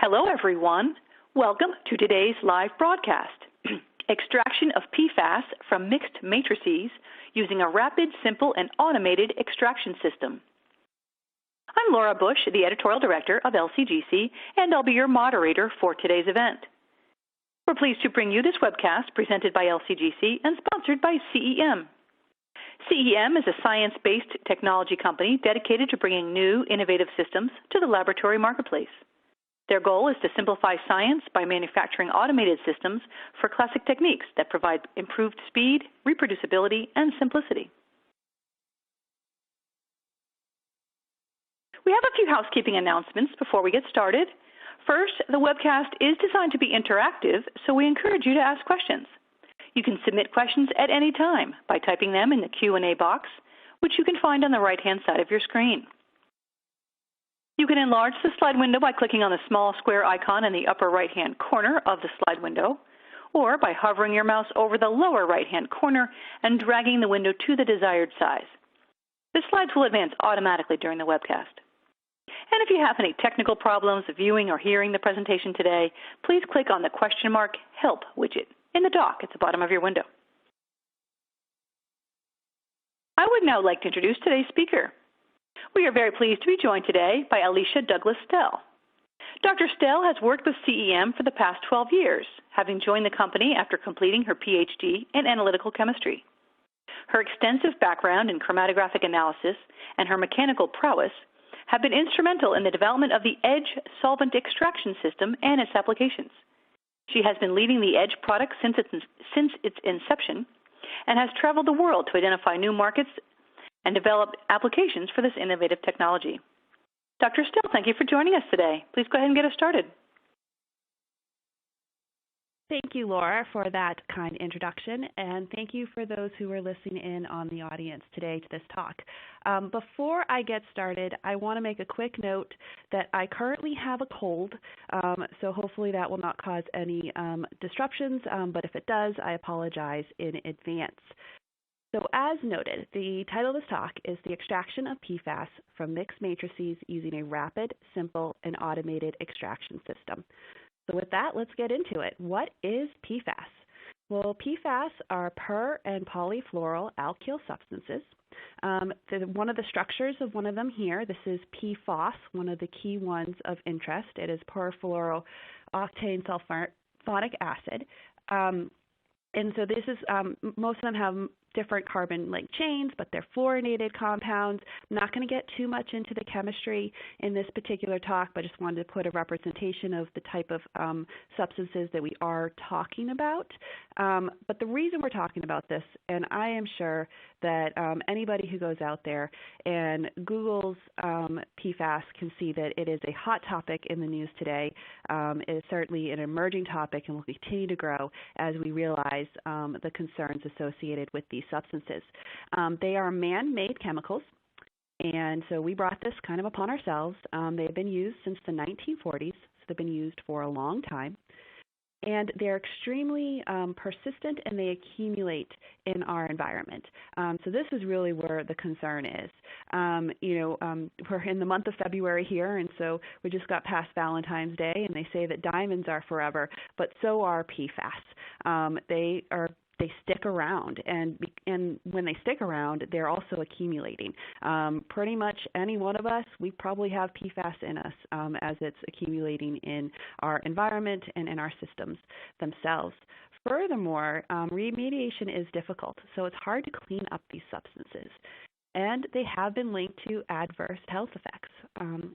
Hello, everyone. Welcome to today's live broadcast, Extraction of PFAS from Mixed Matrices using a rapid, simple, and automated extraction system. I'm Laura Bush, the Editorial Director of LCGC, and I'll be your moderator for today's event. We're pleased to bring you this webcast presented by LCGC and sponsored by CEM. CEM is a science-based technology company dedicated to bringing new, innovative systems to the laboratory marketplace. Their goal is to simplify science by manufacturing automated systems for classic techniques that provide improved speed, reproducibility, and simplicity. We have a few housekeeping announcements before we get started. First, the webcast is designed to be interactive, so we encourage you to ask questions. You can submit questions at any time by typing them in the Q&A box, which you can find on the right-hand side of your screen. You can enlarge the slide window by clicking on the small square icon in the upper right-hand corner of the slide window, or by hovering your mouse over the lower right-hand corner and dragging the window to the desired size. The slides will advance automatically during the webcast. And if you have any technical problems viewing or hearing the presentation today, please click on the question mark Help widget in the dock at the bottom of your window. I would now like to introduce today's speaker. We are very pleased to be joined today by Alicia Douglas-Stell. Dr. Stell has worked with CEM for the past 12 years, having joined the company after completing her PhD in analytical chemistry. Her extensive background in chromatographic analysis and her mechanical prowess have been instrumental in the development of the EDGE solvent extraction system and its applications. She has been leading the EDGE product since its inception and has traveled the world to identify new markets and develop applications for this innovative technology. Dr. Stell, thank you for joining us today. Please go ahead and get us started. Thank you, Laura, for that kind introduction, and thank you for those who are listening in on the audience today to this talk. Before I get started, I want to make a quick note that I currently have a cold, so hopefully that will not cause any disruptions, but if it does, I apologize in advance. So as noted, the title of this talk is The Extraction of PFAS from Mixed Matrices Using a Rapid, Simple, and Automated Extraction System. So with that, let's get into it. What is PFAS? Well, PFAS are per- and polyfluoralkyl substances. One of the structures of one of them here, this is PFAS, one of the key ones of interest. It is perfluorooctane sulfonic acid. And so this is, most of them have different carbon link chains, but they're fluorinated compounds. I'm not going to get too much into the chemistry in this particular talk, but just wanted to put a representation of the type of substances that we are talking about. But the reason we're talking about this, and I am sure that anybody who goes out there and Googles PFAS can see that it is a hot topic in the news today. It is certainly an emerging topic and will continue to grow as we realize the concerns associated with these substances. They are man-made chemicals, and so we brought this kind of upon ourselves. They have been used since the 1940s, so they've been used for a long time. And they're extremely persistent, and they accumulate in our environment. So this is really where the concern is. We're in the month of February here, and so we just got past Valentine's Day, and they say that diamonds are forever, but so are PFAS. They stick around, and when they stick around, they're also accumulating. Pretty much any one of us, we probably have PFAS in us as it's accumulating in our environment and in our systems themselves. Furthermore, remediation is difficult, so it's hard to clean up these substances. And they have been linked to adverse health effects.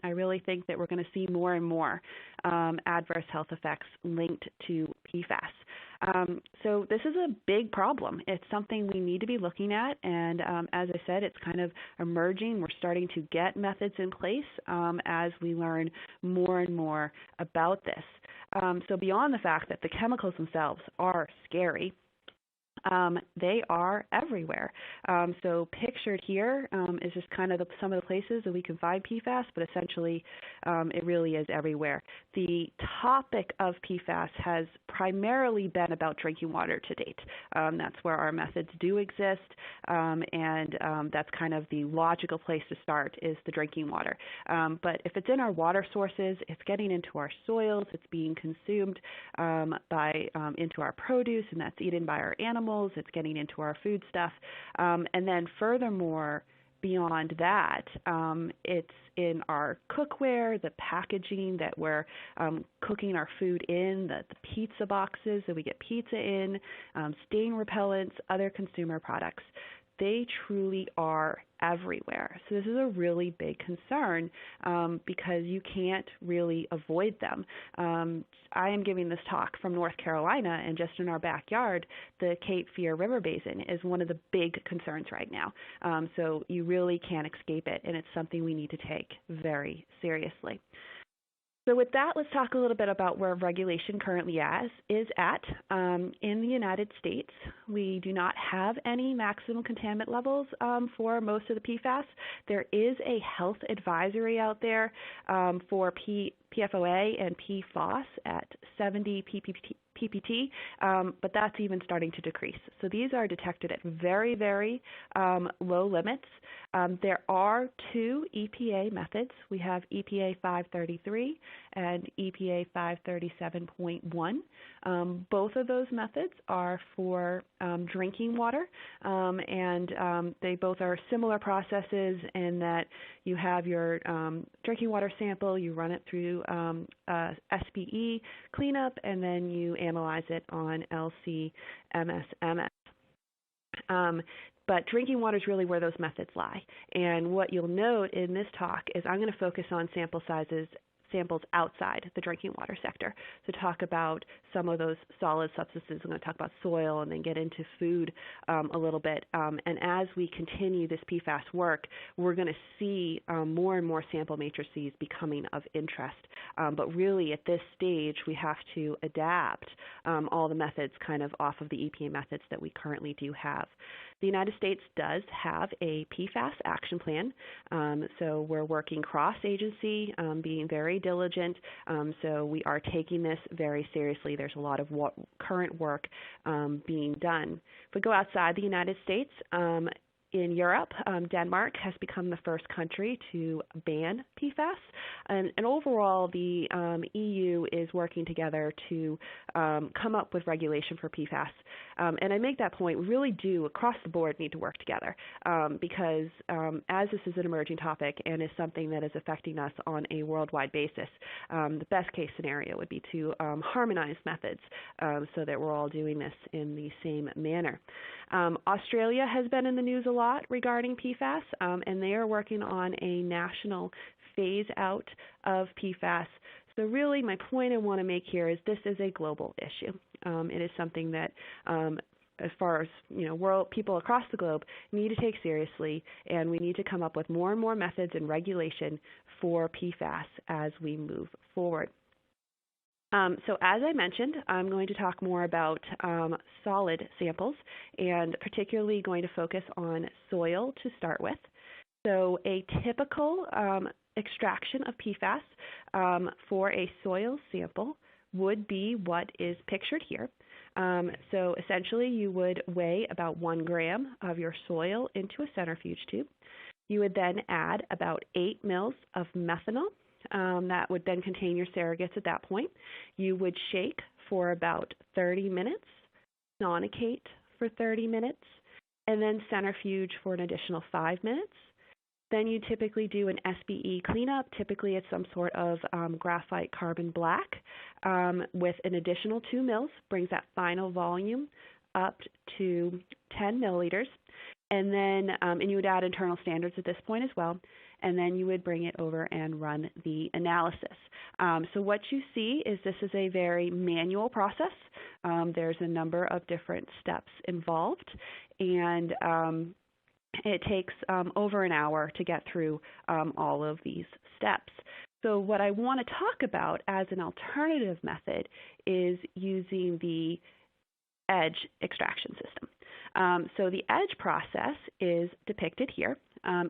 I really think that we're going to see more and more adverse health effects linked to PFAS. So this is a big problem. It's something we need to be looking at, and as I said, it's kind of emerging. We're starting to get methods in place as we learn more and more about this. So beyond the fact that the chemicals themselves are scary, They are everywhere. So pictured here is just kind of some of the places that we can find PFAS, but essentially it really is everywhere. The topic of PFAS has primarily been about drinking water to date. That's where our methods do exist, and that's kind of the logical place to start is the drinking water. But if it's in our water sources, it's getting into our soils, it's being consumed into our produce, and that's eaten by our animals, it's getting into our food stuff. And then furthermore, beyond that, it's in our cookware, the packaging that we're cooking our food in, the pizza boxes that we get pizza in, stain repellents, other consumer products. They truly are everywhere. So this is a really big concern because you can't really avoid them. I am giving this talk from North Carolina, and just in our backyard, the Cape Fear River Basin is one of the big concerns right now. So you really can't escape it, and it's something we need to take very seriously. So with that, let's talk a little bit about where regulation currently is at. In the United States, we do not have any maximum contaminant levels for most of the PFAS. There is a health advisory out there for PFOA and PFAS at 70 PPT, but that's even starting to decrease. So these are detected at very, very low limits. There are two EPA methods. We have EPA 533 and EPA 537.1. Both of those methods are for drinking water, and they both are similar processes in that you have your drinking water sample, you run it through SPE cleanup, and then you analyze it on LC-MS. But drinking water is really where those methods lie. And what you'll note in this talk is I'm going to focus on samples outside the drinking water sector. So talk about some of those solid substances. I'm going to talk about soil and then get into food a little bit. And as we continue this PFAS work, we're going to see more and more sample matrices becoming of interest. But really at this stage, we have to adapt all the methods kind of off of the EPA methods that we currently do have. The United States does have a PFAS action plan, so we're working cross-agency, being very diligent, so we are taking this very seriously. There's a lot of current work being done. If we go outside the United States, in Europe, Denmark has become the first country to ban PFAS, and overall the EU is working together to come up with regulation for PFAS. And I make that point, we really do, across the board, need to work together because as this is an emerging topic and is something that is affecting us on a worldwide basis, the best case scenario would be to harmonize methods so that we're all doing this in the same manner. Australia has been in the news a lot regarding PFAS, and they are working on a national phase out of PFAS. So really my point I want to make here is this is a global issue. It is something that as far as world people across the globe need to take seriously, and we need to come up with more and more methods and regulation for PFAS as we move forward. So as I mentioned, I'm going to talk more about solid samples, and particularly going to focus on soil to start with. So a typical extraction of PFAS for a soil sample would be what is pictured here. So essentially you would weigh about 1 gram of your soil into a centrifuge tube. You would then add about 8 mils of methanol. That would then contain your surrogates at that point. You would shake for about 30 minutes, sonicate for 30 minutes, and then centrifuge for an additional 5 minutes. Then you typically do an SPE cleanup. Typically it's some sort of graphite carbon black with an additional 2 mils, brings that final volume up to 10 milliliters. And then and you would add internal standards at this point as well. And then you would bring it over and run the analysis. So what you see is this is a very manual process. There's a number of different steps involved, and it takes over an hour to get through all of these steps. So what I want to talk about as an alternative method is using the edge extraction system. So the edge process is depicted here.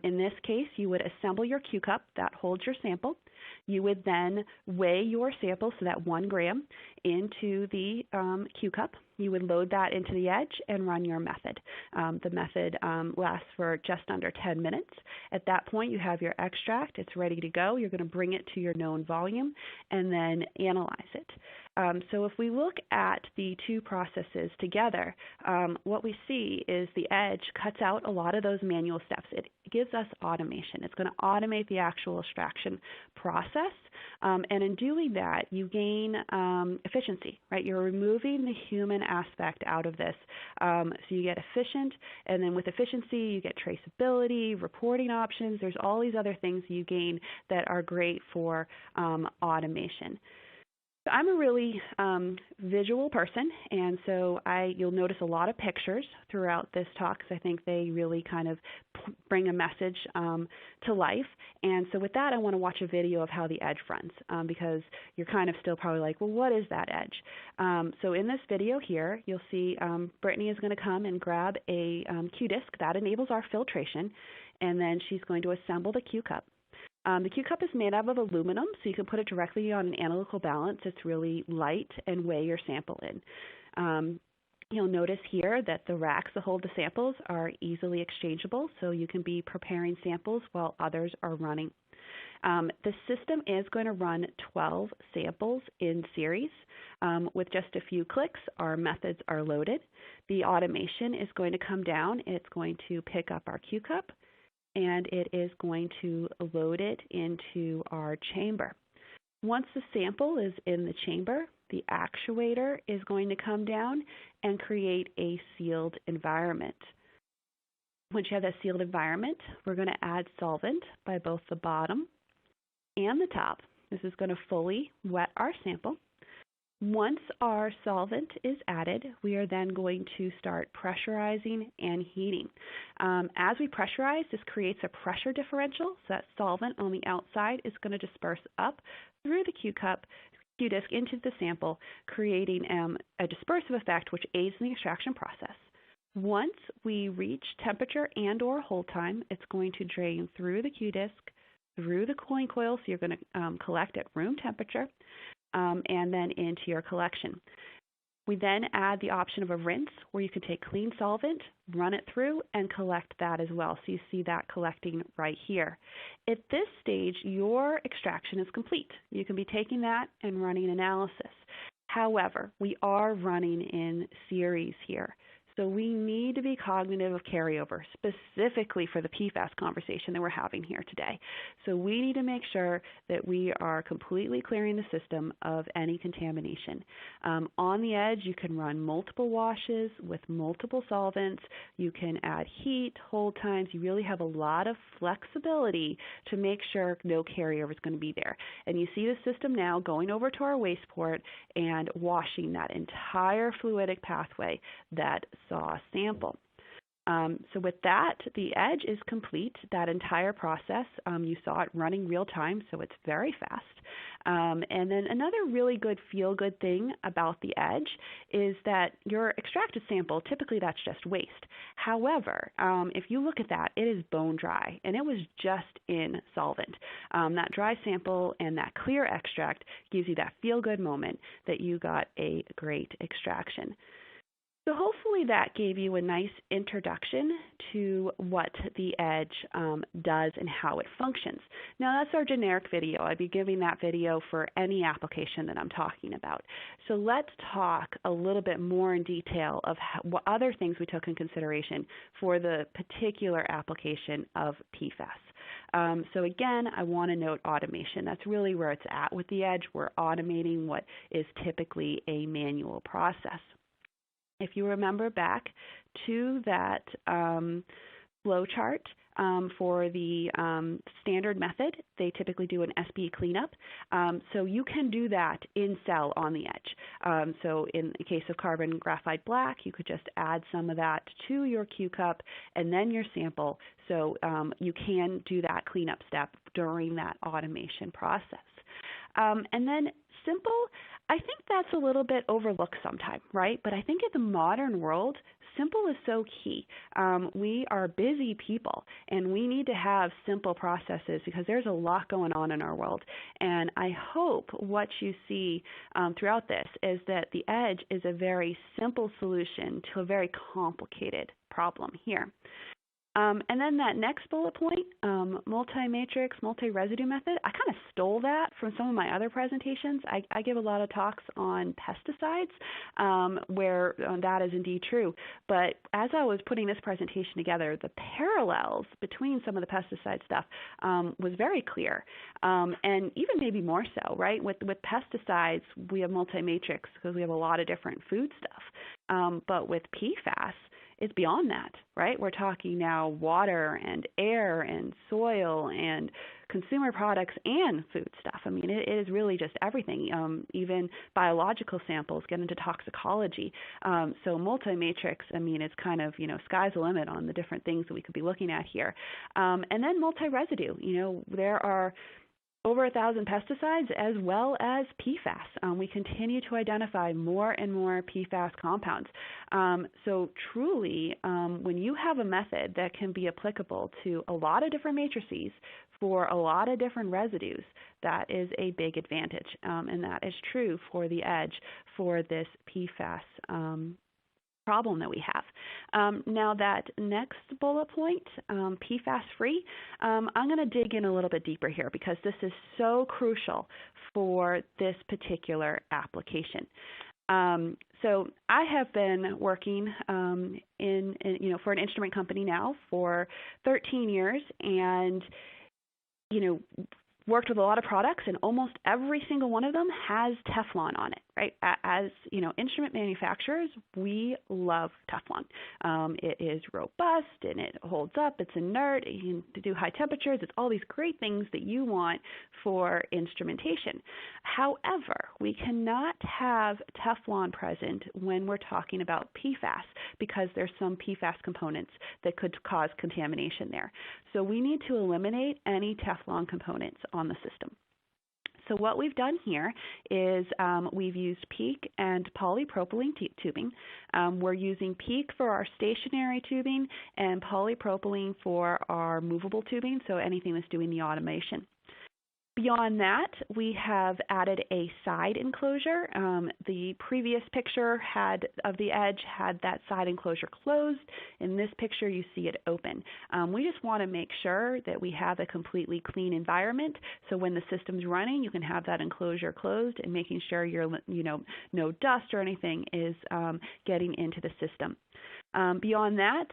In this case, you would assemble your Q cup that holds your sample. You would then weigh your sample, so that 1 gram, into the Q cup. You would load that into the edge and run your method. The method lasts for just under 10 minutes. At that point, you have your extract. It's ready to go. You're going to bring it to your known volume and then analyze it. So if we look at the two processes together, what we see is the edge cuts out a lot of those manual steps. It gives us automation. It's going to automate the actual extraction process. And in doing that, you gain efficiency, right? You're removing the human aspect out of this. So you get efficient, and then with efficiency, you get traceability, reporting options. There's all these other things you gain that are great for automation. I'm a really visual person, and so you'll notice a lot of pictures throughout this talk because I think they really kind of bring a message to life. And so with that, I want to watch a video of how the edge runs because you're kind of still probably like, well, what is that edge? So in this video here, you'll see Brittany is going to come and grab a Q disc. That enables our filtration, and then she's going to assemble the Q cup. The Q cup is made out of aluminum, so you can put it directly on an analytical balance. It's really light and weigh your sample in. You'll notice here that the racks that hold the samples are easily exchangeable, so you can be preparing samples while others are running. The system is going to run 12 samples in series. With just a few clicks, our methods are loaded. The automation is going to come down. It's going to pick up our Q cup, and it is going to load it into our chamber. Once the sample is in the chamber, the actuator is going to come down and create a sealed environment. Once you have that sealed environment, we're going to add solvent by both the bottom and the top. This is going to fully wet our sample. Once our solvent is added, we are then going to start pressurizing and heating. As we pressurize, this creates a pressure differential, so that solvent on the outside is going to disperse up through the Q cup, Q disc into the sample, creating a dispersive effect which aids in the extraction process. Once we reach temperature and or hold time, it's going to drain through the Q disc, through the cooling coil, so you're going to collect at room temperature, and then into your collection. We then add the option of a rinse where you can take clean solvent, run it through, and collect that as well. So you see that collecting right here. At this stage, your extraction is complete. You can be taking that and running analysis. However, we are running in series here. So we need to be cognitive of carryover, specifically for the PFAS conversation that we're having here today. So we need to make sure that we are completely clearing the system of any contamination. On the edge, you can run multiple washes with multiple solvents. You can add heat, hold times. You really have a lot of flexibility to make sure no carryover is going to be there. And you see the system now going over to our waste port and washing that entire fluidic pathway that saw a sample. So with that, the edge is complete. That entire process, you saw it running real time, so it's very fast. And then another really good feel-good thing about the edge is that your extracted sample, typically that's just waste. However, if you look at that, it is bone dry, and it was just in solvent. That dry sample and that clear extract gives you that feel-good moment that you got a great extraction. So hopefully that gave you a nice introduction to what the edge does and how it functions. Now that's our generic video. I'd be giving that video for any application that I'm talking about. So let's talk a little bit more in detail of what other things we took in consideration for the particular application of PFAS. So again, I want to note automation. That's really where it's at with the edge. We're automating what is typically a manual process. If you remember back to that flow chart for the standard method, they typically do an SB cleanup. So you can do that in cell on the edge. So in the case of carbon graphite black, you could just add some of that to your Q cup and then your sample. So you can do that cleanup step during that automation process. And then simple, I think that's a little bit overlooked sometimes, right? But I think in the modern world, simple is so key. We are busy people, and we need to have simple processes because there's a lot going on in our world. And I hope what you see throughout this is that the EDGE is a very simple solution to a very complicated problem here. And then that next bullet point, multi-matrix, multi-residue method, I kind of stole that from some of my other presentations. I give a lot of talks on pesticides where that is indeed true. But as I was putting this presentation together, the parallels between some of the pesticide stuff was very clear, and even maybe more so, right? With pesticides, we have multi-matrix because we have a lot of different food stuff. But with PFAS, it's beyond that, right? We're talking now water and air and soil and consumer products and food stuff. I mean, it is really just everything. Even biological samples get into toxicology. So multi-matrix, I mean, it's kind of, sky's the limit on the different things that we could be looking at here. And then multi-residue. There are over 1,000 pesticides as well as PFAS. We continue to identify more and more PFAS compounds. So truly, when you have a method that can be applicable to a lot of different matrices for a lot of different residues, that is a big advantage. And that is true for the EDGE for this PFAS problem that we have. Now that next bullet point, PFAS-free, I'm going to dig in a little bit deeper here because this is so crucial for this particular application. So I have been working for an instrument company now for 13 years and, worked with a lot of products, and almost every single one of them has Teflon on it, right? As instrument manufacturers, we love Teflon. It is robust and it holds up. It's inert. You can do high temperatures. It's all these great things that you want for instrumentation. However, we cannot have Teflon present when we're talking about PFAS because there's some PFAS components that could cause contamination there. So we need to eliminate any Teflon components on the system. So what we've done here is we've used PEEK and polypropylene tubing. We're using PEEK for our stationary tubing and polypropylene for our movable tubing, so anything that's doing the automation. Beyond that, we have added a side enclosure. The previous picture of the EDGE had that side enclosure closed. In this picture, you see it open. We just want to make sure that we have a completely clean environment, so when the system's running, you can have that enclosure closed and making sure no dust or anything is getting into the system. Beyond that,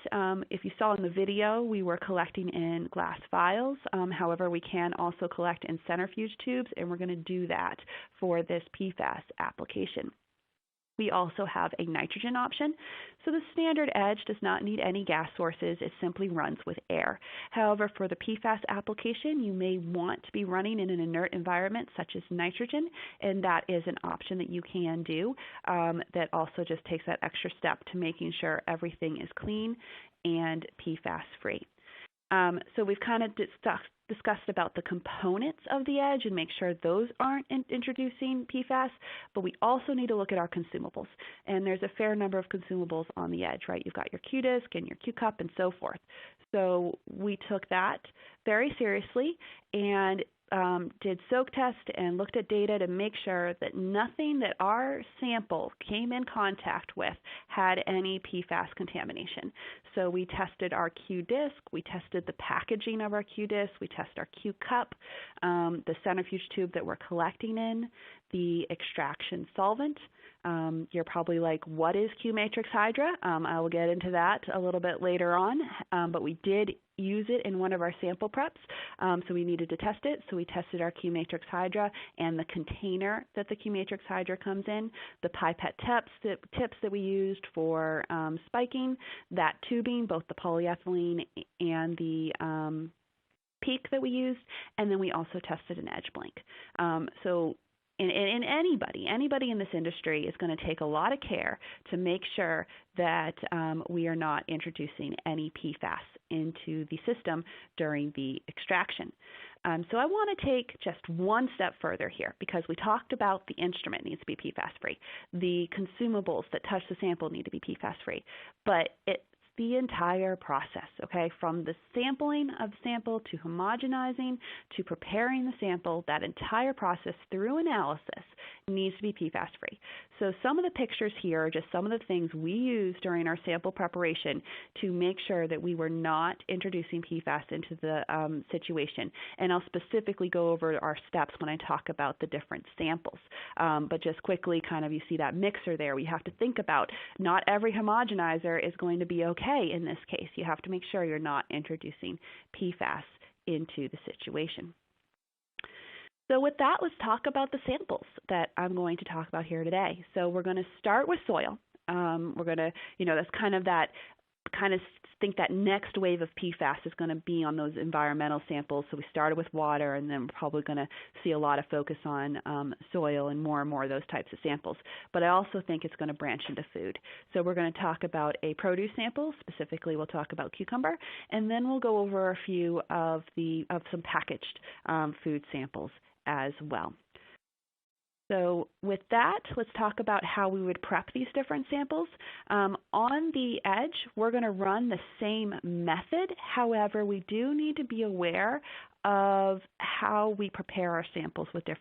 if you saw in the video, we were collecting in glass vials. However, we can also collect in centrifuge tubes, and we're going to do that for this PFAS application. We also have a nitrogen option. So the standard EDGE does not need any gas sources. It simply runs with air. However, for the PFAS application, you may want to be running in an inert environment such as nitrogen, and that is an option that you can do that also just takes that extra step to making sure everything is clean and PFAS-free. So we've kind of discussed about the components of the EDGE and make sure those aren't introducing PFAS, but we also need to look at our consumables. And there's a fair number of consumables on the EDGE, right? You've got your Q-disc and your Q-cup and so forth. So we took that very seriously and did soak test and looked at data to make sure that nothing that our sample came in contact with had any PFAS contamination. So we tested our Q-disc, we tested the packaging of our Q-disc, we tested our Q-cup, the centrifuge tube that we're collecting in, the extraction solvent. You're probably like, what is Q-matrix hydra? I will get into that a little bit later on, but we did use it in one of our sample preps, so we needed to test it. So we tested our Q-matrix hydra and the container that the Q-matrix hydra comes in, the pipette tips that we used for spiking, that tubing, both the polyethylene and the PEEK that we used, and then we also tested an edge blank. So and anybody in this industry is going to take a lot of care to make sure that we are not introducing any PFAS into the system during the extraction. So I want to take just one step further here, because we talked about the instrument needs to be PFAS-free. The consumables that touch the sample need to be PFAS-free. But it's the entire process, okay, from the sampling of the sample to homogenizing to preparing the sample, that entire process through analysis needs to be PFAS-free. So some of the pictures here are just some of the things we used during our sample preparation to make sure that we were not introducing PFAS into the situation. And I'll specifically go over our steps when I talk about the different samples. But just quickly, kind of, you see that mixer there. We have to think about not every homogenizer is going to be okay in this case. You have to make sure you're not introducing PFAS into the situation. So with that, let's talk about the samples that I'm going to talk about here today. So we're going to start with soil. We're going to, that's think that next wave of PFAS is going to be on those environmental samples. So we started with water, and then we're probably going to see a lot of focus on soil and more of those types of samples. But I also think it's going to branch into food. So we're going to talk about a produce sample. Specifically, we'll talk about cucumber, and then we'll go over a few of some packaged food samples as well. So with that, let's talk about how we would prep these different samples. On the edge, we're going to run the same method. However, we do need to be aware of how we prepare our samples with the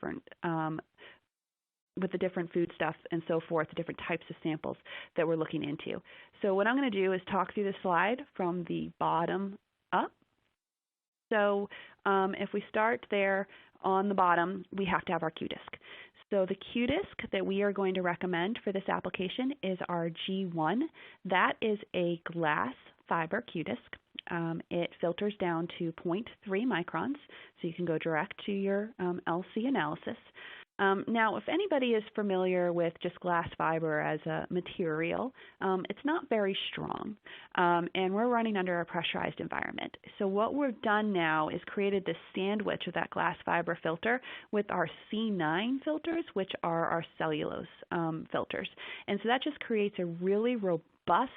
different foodstuffs and so forth, the different types of samples that we're looking into. So what I'm going to do is talk through the slide from the bottom up. So if we start there on the bottom, we have to have our Q-disc. So the Q-disc that we are going to recommend for this application is our G1. That is a glass fiber Q-disc. It filters down to 0.3 microns, so you can go direct to your LC analysis. Now, if anybody is familiar with just glass fiber as a material, it's not very strong, and we're running under a pressurized environment. So what we've done now is created this sandwich of that glass fiber filter with our C9 filters, which are our cellulose filters. And so that just creates a really robust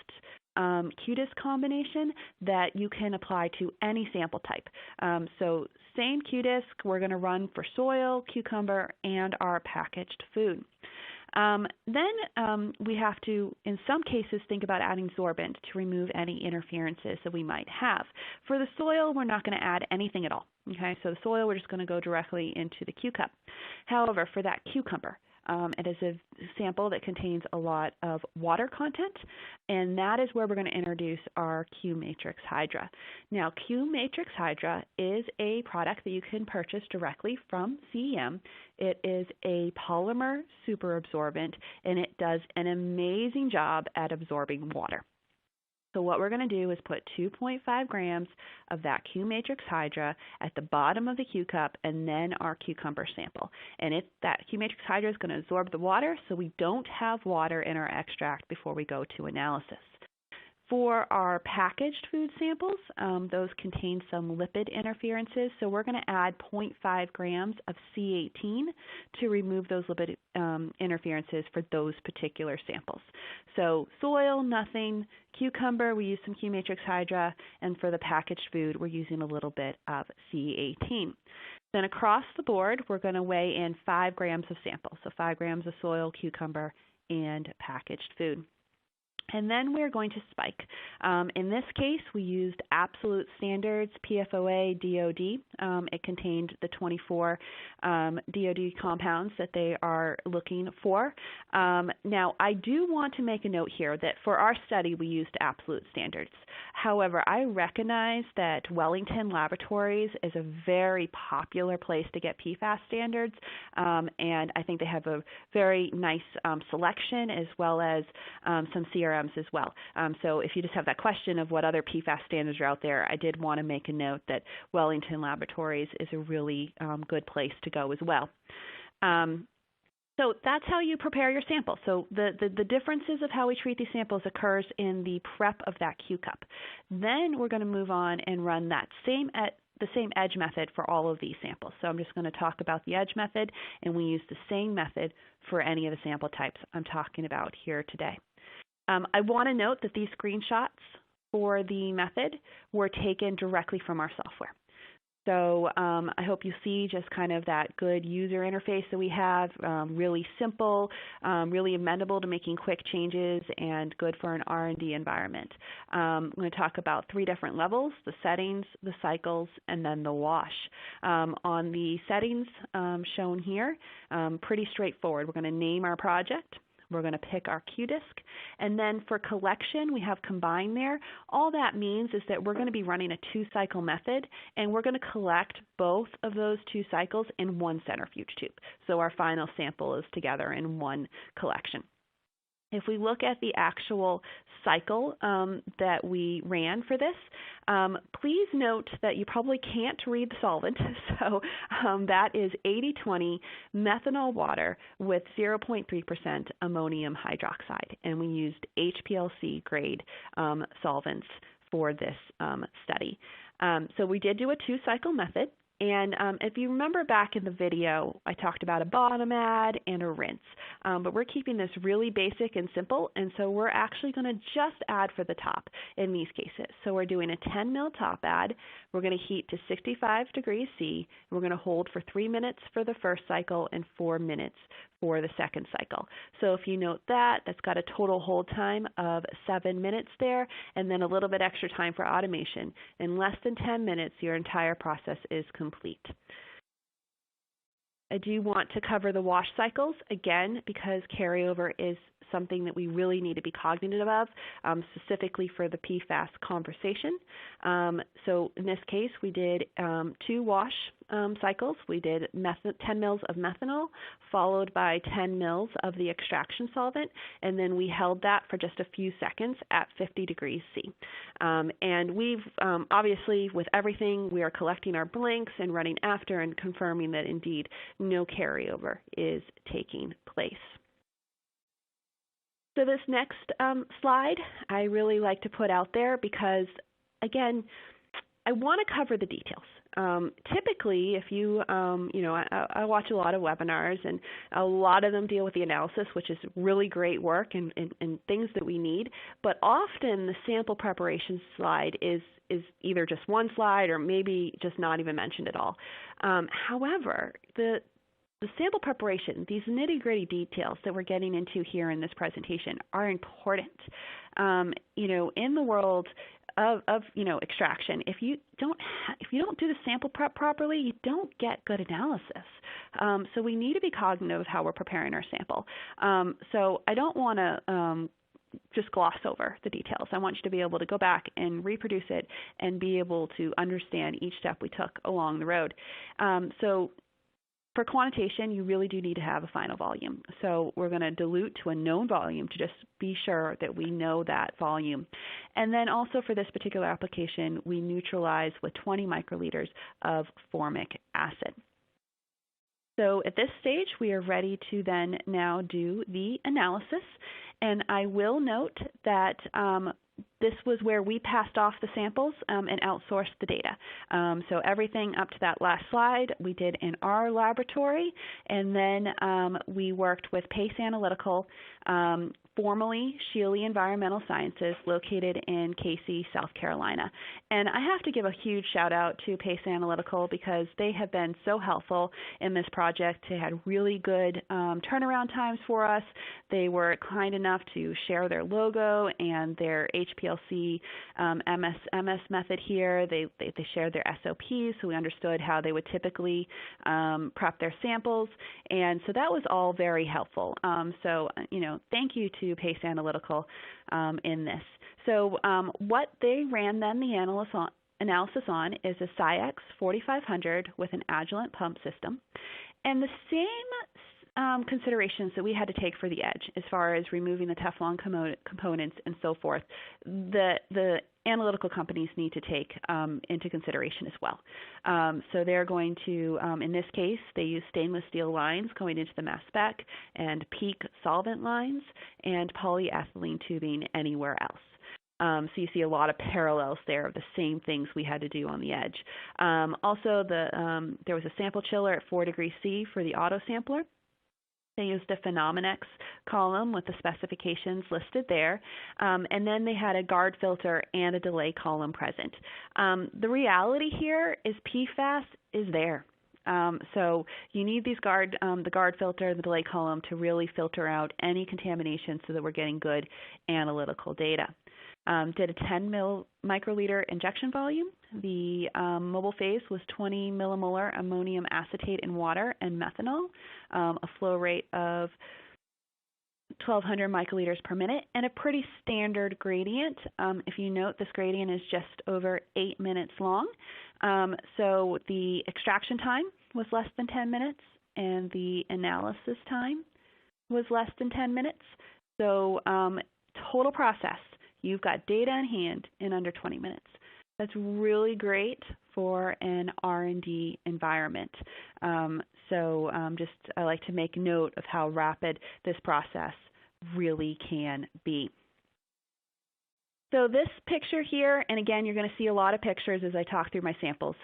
Q-disc combination that you can apply to any sample type. So same Q-disc we're going to run for soil, cucumber, and our packaged food. Then we have to, in some cases, think about adding sorbent to remove any interferences that we might have. For the soil, we're not going to add anything at all. Okay, so the soil, we're just going to go directly into the Q-cup. However, for that cucumber, it is a sample that contains a lot of water content, and that is where we're going to introduce our Q-Matrix Hydra. Now, Q-Matrix Hydra is a product that you can purchase directly from CEM. It is a polymer superabsorbent, and it does an amazing job at absorbing water. So what we're going to do is put 2.5 grams of that Q-Matrix Hydra at the bottom of the Q-cup and then our cucumber sample. And that Q-Matrix Hydra is going to absorb the water, so we don't have water in our extract before we go to analysis. For our packaged food samples, those contain some lipid interferences, so we're going to add 0.5 grams of C18 to remove those lipid interferences for those particular samples. So soil, nothing. Cucumber, we use some Q-Matrix Hydra, and for the packaged food, we're using a little bit of C18. Then across the board, we're going to weigh in 5 grams of sample, so 5 grams of soil, cucumber, and packaged food. And then we're going to spike. In this case, we used absolute standards PFOA DOD. It contained the 24 DOD compounds that they are looking for. Now, I do want to make a note here that for our study, we used absolute standards. However, I recognize that Wellington Laboratories is a very popular place to get PFAS standards, and I think they have a very nice selection as well as some CRMs as well. So if you just have that question of what other PFAS standards are out there, I did want to make a note that Wellington Laboratories is a really good place to go as well. So that's how you prepare your sample. So the differences of how we treat these samples occurs in the prep of that Q-cup. Then we're going to move on and run that same the same edge method for all of these samples. So I'm just going to talk about the edge method, and we use the same method for any of the sample types I'm talking about here today. I want to note that these screenshots for the method were taken directly from our software. So I hope you see just kind of that good user interface that we have, really simple, really amenable to making quick changes, and good for an R&D environment. I'm going to talk about 3 different levels: the settings, the cycles, and then the wash. On the settings shown here, pretty straightforward. We're going to name our project. We're going to pick our Q-disc. And then for collection, we have combine there. All that means is that we're going to be running a 2-cycle method, and we're going to collect both of those 2 cycles in one centrifuge tube. So our final sample is together in one collection. If we look at the actual cycle that we ran for this, please note that you probably can't read the solvent. So that is 80-20 methanol water with 0.3% ammonium hydroxide. And we used HPLC grade solvents for this study. So we did do a 2-cycle method. And if you remember back in the video, I talked about a bottom add and a rinse. But we're keeping this really basic and simple, and so we're actually going to just add for the top in these cases. So we're doing a 10 mil top add. We're going to heat to 65 degrees C. We're going to hold for 3 minutes for the first cycle and 4 minutes for the second cycle. So if you note that, that's got a total hold time of 7 minutes there, and then a little bit extra time for automation. In less than 10 minutes, your entire process is complete. I do want to cover the wash cycles, again, because carryover is something that we really need to be cognizant of, specifically for the PFAS conversation. So in this case, we did 2 wash cycles. We did 10 mils of methanol, followed by 10 mils of the extraction solvent, and then we held that for just a few seconds at 50 degrees C. And we've, obviously, with everything, we are collecting our blanks and running after and confirming that indeed no carryover is taking place. So this next slide I really like to put out there because, again, I want to cover the details. Typically, if you, I watch a lot of webinars, and a lot of them deal with the analysis, which is really great work and things that we need. But often the sample preparation slide is either just one slide or maybe just not even mentioned at all. However, the sample preparation, these nitty-gritty details that we're getting into here in this presentation are important. In the world of extraction, if you don't do the sample prep properly, you don't get good analysis. So we need to be cognizant of how we're preparing our sample. So I don't want to just gloss over the details. I want you to be able to go back and reproduce it and be able to understand each step we took along the road. So for quantitation, you really do need to have a final volume. So we're going to dilute to a known volume to just be sure that we know that volume. And then also for this particular application, we neutralize with 20 microliters of formic acid. So at this stage, we are ready to then now do the analysis. And I will note that this was where we passed off the samples and outsourced the data. So everything up to that last slide we did in our laboratory, and then we worked with Pace Analytical, formerly Shealy Environmental Sciences, located in Casey, South Carolina. And I have to give a huge shout out to Pace Analytical because they have been so helpful in this project. They had really good turnaround times for us. They were kind enough to share their logo and their HPLC MS method here. They shared their SOPs, so we understood how they would typically prep their samples. And so that was all very helpful. So, thank you to Pace Analytical in this. So what they ran then the analysis on is a SciEx 4500 with an Agilent pump system. And the same considerations that we had to take for the edge as far as removing the Teflon components and so forth, the analytical companies need to take into consideration as well. So they're going to, in this case, they use stainless steel lines going into the mass spec and PEEK solvent lines and polyethylene tubing anywhere else. So you see a lot of parallels there of the same things we had to do on the edge. Also, there was a sample chiller at 4 degrees C for the auto sampler. They used a Phenomenex column with the specifications listed there, and then they had a guard filter and a delay column present. The reality here is PFAS is there. So you need these the guard filter, the delay column to really filter out any contamination so that we're getting good analytical data. Did a 10 microliter injection volume. The mobile phase was 20 millimolar ammonium acetate in water and methanol, a flow rate of 1,200 microliters per minute, and a pretty standard gradient. If you note, this gradient is just over 8 minutes long. So the extraction time was less than 10 minutes, and the analysis time was less than 10 minutes. So total process, you've got data in hand in under 20 minutes. That's really great for an R&D environment. I like to make note of how rapid this process really can be. So this picture here, and again, you're going to see a lot of pictures as I talk through my samples.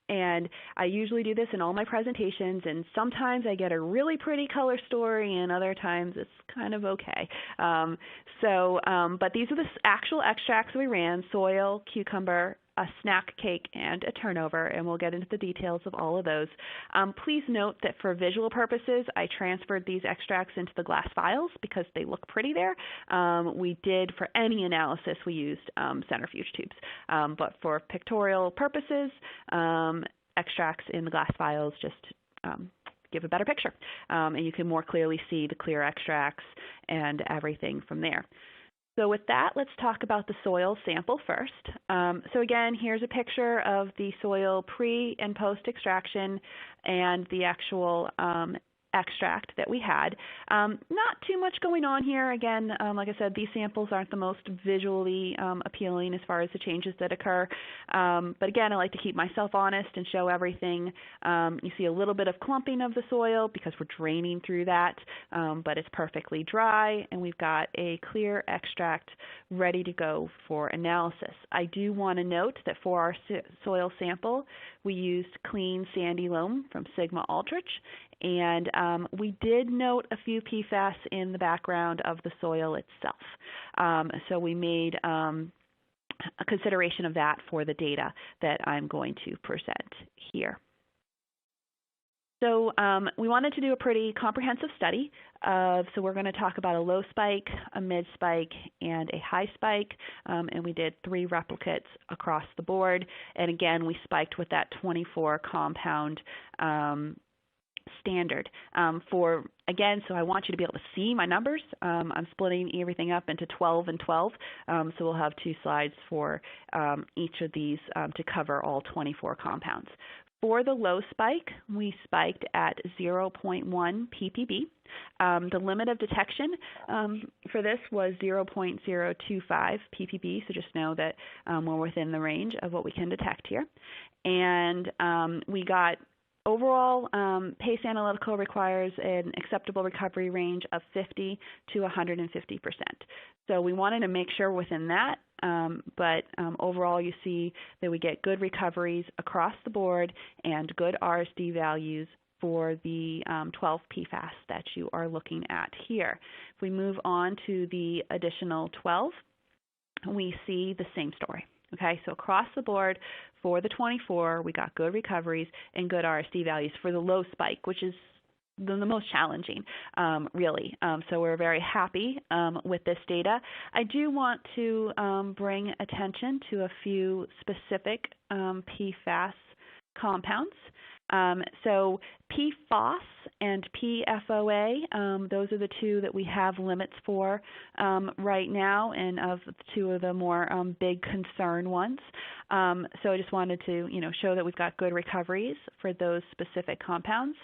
And I usually do this in all my presentations, and sometimes I get a really pretty color story, and other times it's kind of okay. But these are the actual extracts we ran: soil, cucumber, a snack cake, and a turnover, and we'll get into the details of all of those. Please note that for visual purposes, I transferred these extracts into the glass vials because they look pretty there. We did, for any analysis, we used centrifuge tubes. But for pictorial purposes, extracts in the glass vials just give a better picture. And you can more clearly see the clear extracts and everything from there. So with that, let's talk about the soil sample first. So again, here's a picture of the soil pre and post extraction and the actual extract that we had. Not too much going on here. Again, like I said, these samples aren't the most visually appealing as far as the changes that occur. But again, I like to keep myself honest and show everything. You see a little bit of clumping of the soil because we're draining through that, but it's perfectly dry, and we've got a clear extract ready to go for analysis. I do want to note that for our soil sample, we used clean sandy loam from Sigma Aldrich, and we did note a few PFAS in the background of the soil itself. So we made a consideration of that for the data that I'm going to present here. So we wanted to do a pretty comprehensive study. So we're going to talk about a low spike, a mid spike, and a high spike. And we did 3 replicates across the board. And again, we spiked with that 24 compound standard. So I want you to be able to see my numbers. I'm splitting everything up into 12 and 12. So we'll have 2 slides for each of these to cover all 24 compounds. For the low spike, we spiked at 0.1 ppb. The limit of detection for this was 0.025 ppb, so just know that we're within the range of what we can detect here. And we got overall, PACE analytical requires an acceptable recovery range of 50 to 150%. So we wanted to make sure within that, but overall you see that we get good recoveries across the board and good RSD values for the 12 PFAS that you are looking at here. If we move on to the additional 12, we see the same story. Okay, so across the board for the 24, we got good recoveries and good RSD values for the low spike, which is the most challenging, really. So we're very happy with this data. I do want to bring attention to a few specific PFAS compounds. So PFAS and PFOA, those are the 2 that we have limits for right now, and of 2 of the more big concern ones. So I just wanted to, show that we've got good recoveries for those specific compounds.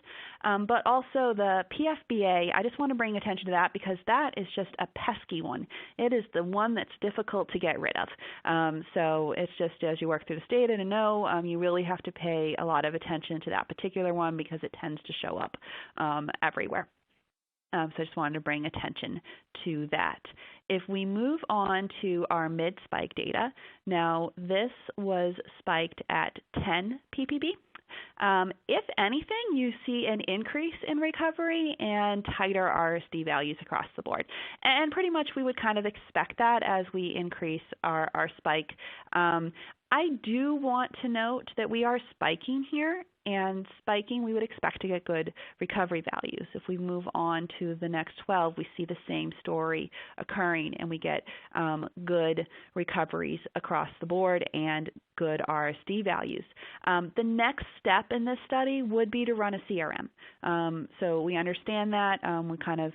But also the PFBA, I just want to bring attention to that because that is just a pesky one. It is the one that's difficult to get rid of. So it's just as you work through this data to know, you really have to pay a lot of attention to that particular one because it tends to show up everywhere. So I just wanted to bring attention to that. If we move on to our mid-spike data, now this was spiked at 10 ppb. If anything, you see an increase in recovery and tighter RSD values across the board. And pretty much we would kind of expect that as we increase our spike. I do want to note that we are spiking here, and spiking we would expect to get good recovery values. If we move on to the next 12, we see the same story occurring, and we get good recoveries across the board and good RSD values. The next step in this study would be to run a CRM. So we understand that. We kind of,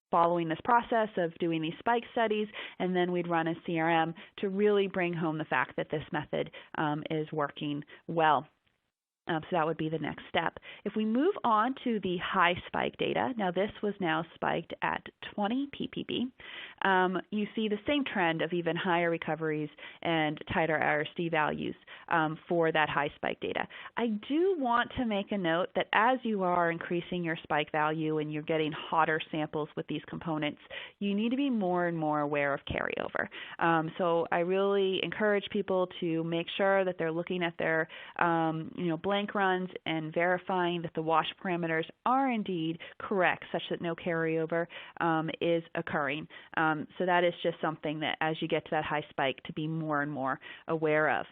following this process of doing these spike studies, and then we'd run a CRM to really bring home the fact that this method is working well. So that would be the next step. If we move on to the high spike data, now this was now spiked at 20 ppb, you see the same trend of even higher recoveries and tighter RSD values for that high spike data. I do want to make a note that as you are increasing your spike value and you're getting hotter samples with these components, you need to be more and more aware of carryover. So I really encourage people to make sure that they're looking at their blank runs and verifying that the wash parameters are indeed correct, such that no carryover is occurring. So that is just something that as you get to that high spike to be more and more aware of.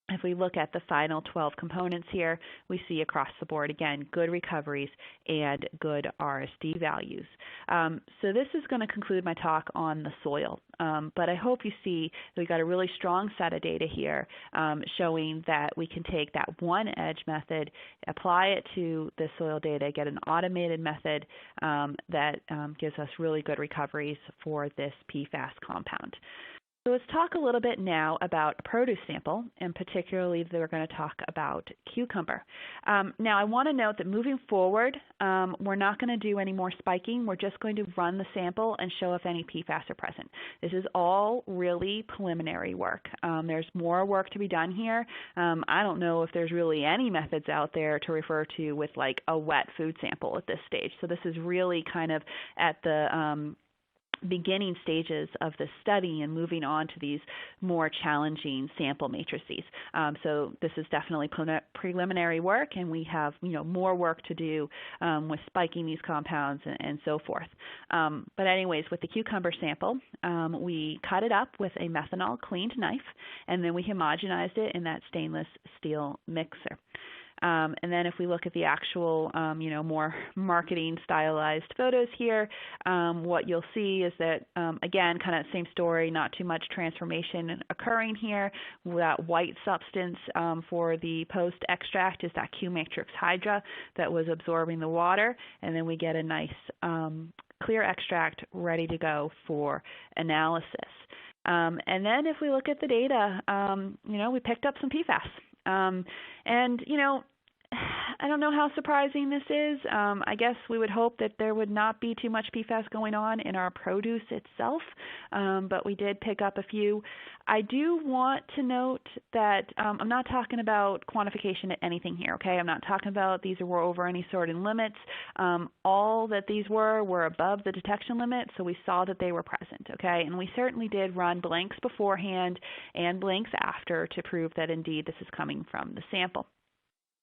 If we look at the final 12 components here, we see across the board, again, good recoveries and good RSD values. So this is going to conclude my talk on the soil. But I hope you see that we got a really strong set of data here showing that we can take that one edge method, apply it to the soil data, get an automated method that gives us really good recoveries for this PFAS compound. So let's talk a little bit now about a produce sample, and particularly we're going to talk about cucumber. Now I want to note that moving forward, we're not going to do any more spiking. We're just going to run the sample and show if any PFAS are present. This is all really preliminary work. There's more work to be done here. I don't know if there's really any methods out there to refer to with like a wet food sample at this stage. So this is really kind of at the beginning stages of the study and moving on to these more challenging sample matrices. So this is definitely preliminary work, and we have more work to do with spiking these compounds and so forth. But anyways, with the cucumber sample, we cut it up with a methanol cleaned knife, and then we homogenized it in that stainless steel mixer. And then if we look at the actual, more marketing stylized photos here, what you'll see is that, again, kind of same story, not too much transformation occurring here. That white substance for the post-extract is that Q matrix hydra that was absorbing the water, and then we get a nice clear extract ready to go for analysis. And then if we look at the data, we picked up some PFAS. I don't know how surprising this is. I guess we would hope that there would not be too much PFAS going on in our produce itself, but we did pick up a few. I do want to note that I'm not talking about quantification at anything here, okay? I'm not talking about these were over any sorting limits. All that these were above the detection limit, so we saw that they were present, okay? And we certainly did run blanks beforehand and blanks after to prove that indeed this is coming from the sample.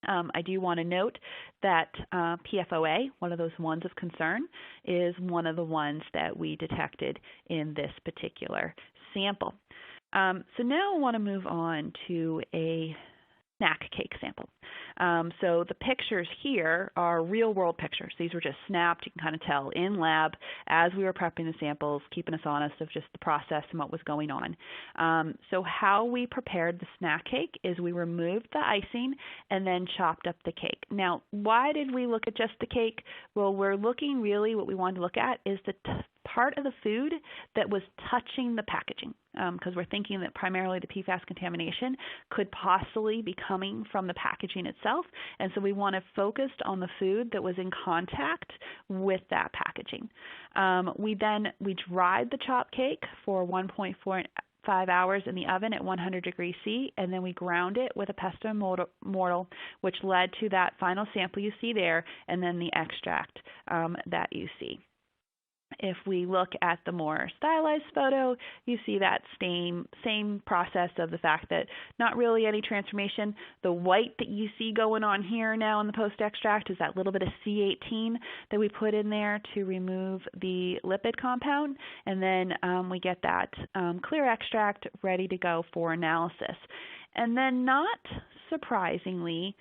I do want to note that PFOA, one of those ones of concern, is one of the ones that we detected in this particular sample. So now I want to move on to a snack cake sample. So the pictures here are real-world pictures. These were just snapped, you can kind of tell, in lab as we were prepping the samples, keeping us honest of just the process and what was going on. So how we prepared the snack cake is we removed the icing and then chopped up the cake. Now, why did we look at just the cake? Well, we're looking really, what we wanted to look at is the part of the food that was touching the packaging, because we're thinking that primarily the PFAS contamination could possibly be coming from the packaging itself, and so we want to focus on the food that was in contact with that packaging. We dried the chopped cake for 1.4 hours in the oven at 100 degrees C, and then we ground it with a pestle mortar, which led to that final sample you see there, and then the extract that you see. If we look at the more stylized photo, you see that same process of the fact that not really any transformation. The white that you see going on here now in the post-extract is that little bit of C18 that we put in there to remove the lipid compound, and then we get that clear extract ready to go for analysis. And then, not surprisingly,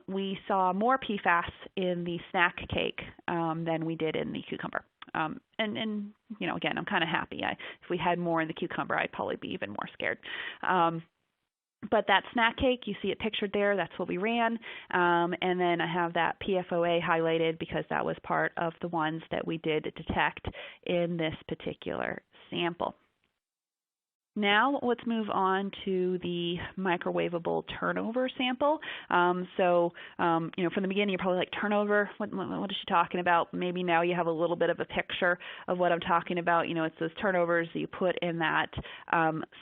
we saw more PFAS in the snack cake than we did in the cucumber. And you know, again, I'm kind of happy. If we had more in the cucumber, I'd probably be even more scared. But that snack cake, you see it pictured there, that's what we ran. And then I have that PFOA highlighted because that was part of the ones that we did detect in this particular sample. Now let's move on to the microwavable turnover sample. You know, from the beginning, you're probably like, turnover? What is she talking about? Maybe now you have a little bit of a picture of what I'm talking about. You know, it's those turnovers that you put in that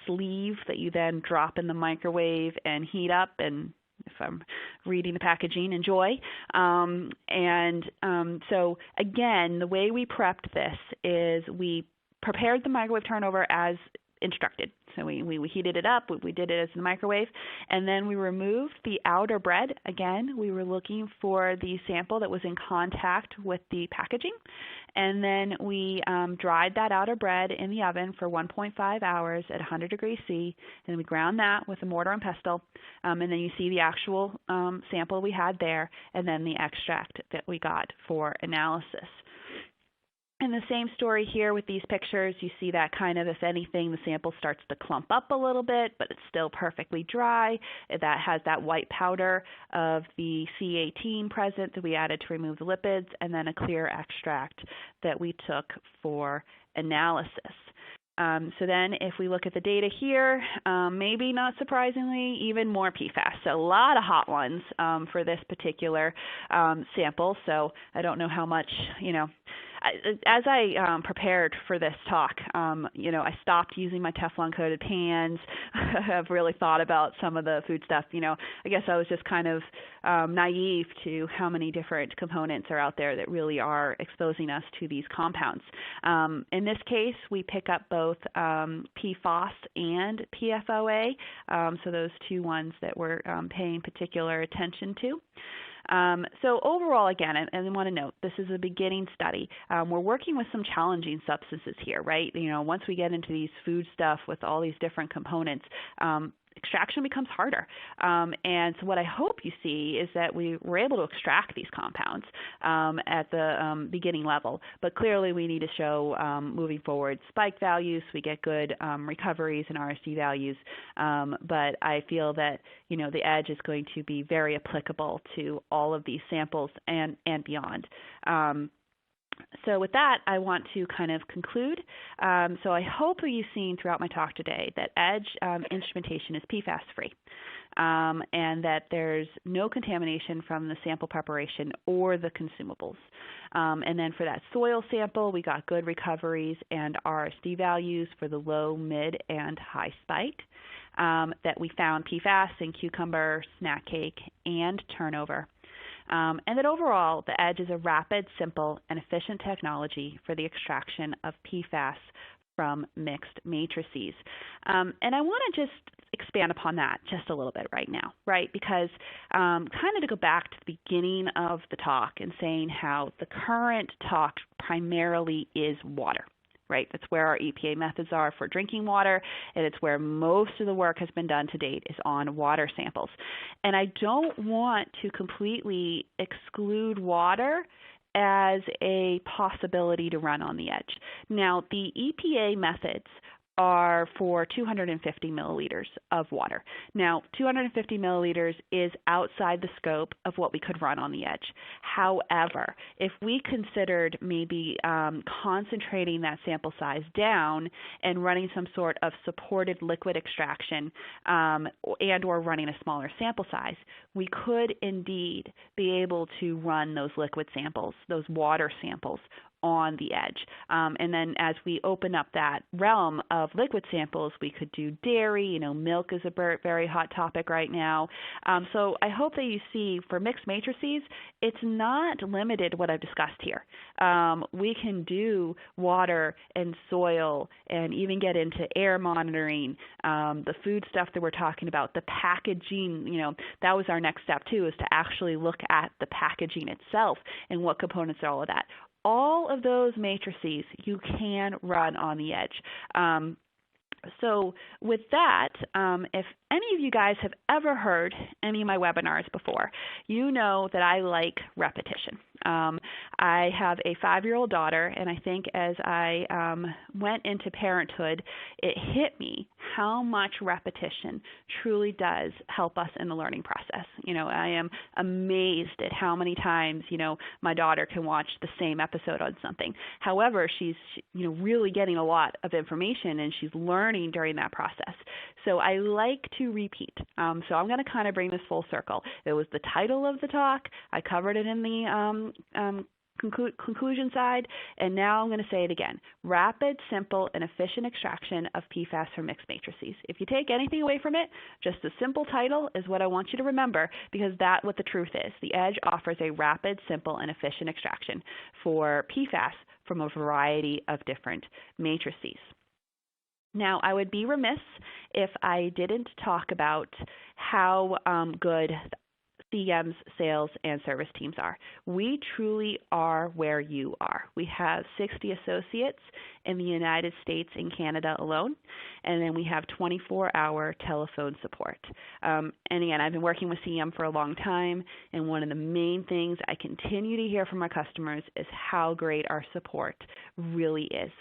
sleeve that you then drop in the microwave and heat up, and if I'm reading the packaging, enjoy. So again, the way we prepped this is we prepared the microwave turnover as instructed. So we heated it up, we did it as the microwave, and then we removed the outer bread. Again, we were looking for the sample that was in contact with the packaging, and then we dried that outer bread in the oven for 1.5 hours at 100 degrees C, and we ground that with a mortar and pestle, and then you see the actual sample we had there, and then the extract that we got for analysis. And the same story here with these pictures. You see that kind of, if anything, the sample starts to clump up a little bit, but it's still perfectly dry. That has that white powder of the C18 present that we added to remove the lipids, and then a clear extract that we took for analysis. So then if we look at the data here, maybe not surprisingly, even more PFAS. So a lot of hot ones for this particular sample. So I don't know how much, you know, as I prepared for this talk, you know, I stopped using my Teflon-coated pans. I've really thought about some of the food stuff. You know, I guess I was just kind of naive to how many different components are out there that really are exposing us to these compounds. In this case, we pick up both PFAS and PFOA, so those two ones that we're paying particular attention to. So overall, again, and I want to note, this is a beginning study. We're working with some challenging substances here, right? You know, once we get into these food stuff with all these different components, extraction becomes harder. And so what I hope you see is that we were able to extract these compounds at the beginning level, but clearly we need to show moving forward spike values so we get good recoveries and RSD values. But I feel that, you know, the EDGE is going to be very applicable to all of these samples and beyond. So with that, I want to kind of conclude. So I hope you've seen throughout my talk today that EDGE instrumentation is PFAS-free, and that there's no contamination from the sample preparation or the consumables. And then for that soil sample, we got good recoveries and RSD values for the low, mid, and high spike. That we found PFAS in cucumber, snack cake, and turnover. And that overall, the EDGE is a rapid, simple, and efficient technology for the extraction of PFAS from mixed matrices. And I want to just expand upon that just a little bit right now, right? Because kind of to go back to the beginning of the talk and saying how the current talk primarily is water. Right? That's where our EPA methods are for drinking water, and it's where most of the work has been done to date is on water samples. And I don't want to completely exclude water as a possibility to run on the EDGE. Now, the EPA methods are for 250 milliliters of water. Now, 250 milliliters is outside the scope of what we could run on the EDGE. However, if we considered maybe concentrating that sample size down and running some sort of supported liquid extraction and or running a smaller sample size, we could indeed be able to run those liquid samples, those water samples, on the edge. And then as we open up that realm of liquid samples, we could do dairy. Milk is a very hot topic right now. So I hope that you see for mixed matrices, it's not limited what I've discussed here. We can do water and soil and even get into air monitoring, the food stuff that we're talking about, the packaging. That was our next step too, is to actually look at the packaging itself and what components are all of that. All of those matrices you can run on the edge. So with that, if any of you guys have ever heard any of my webinars before, you know that I like repetition. I have a 5-year-old daughter, and I think as I went into parenthood, it hit me how much repetition truly does help us in the learning process. I am amazed at how many times, my daughter can watch the same episode on something. However, she's, really getting a lot of information, and she's learning during that process. So I like to repeat. So I'm going to kind of bring this full circle. It was the title of the talk. I covered it in the conclusion side, and now I'm going to say it again. Rapid, simple, and efficient extraction of PFAS from mixed matrices. If you take anything away from it, just the simple title is what I want you to remember, because that's what the truth is. The Edge offers a rapid, simple, and efficient extraction for PFAS from a variety of different matrices. Now, I would be remiss if I didn't talk about how good CEM's sales and service teams are. We truly are where you are. We have 60 associates in the United States and Canada alone, and then we have 24-hour telephone support. And again, I've been working with CEM for a long time, and one of the main things I continue to hear from our customers is how great our support really is.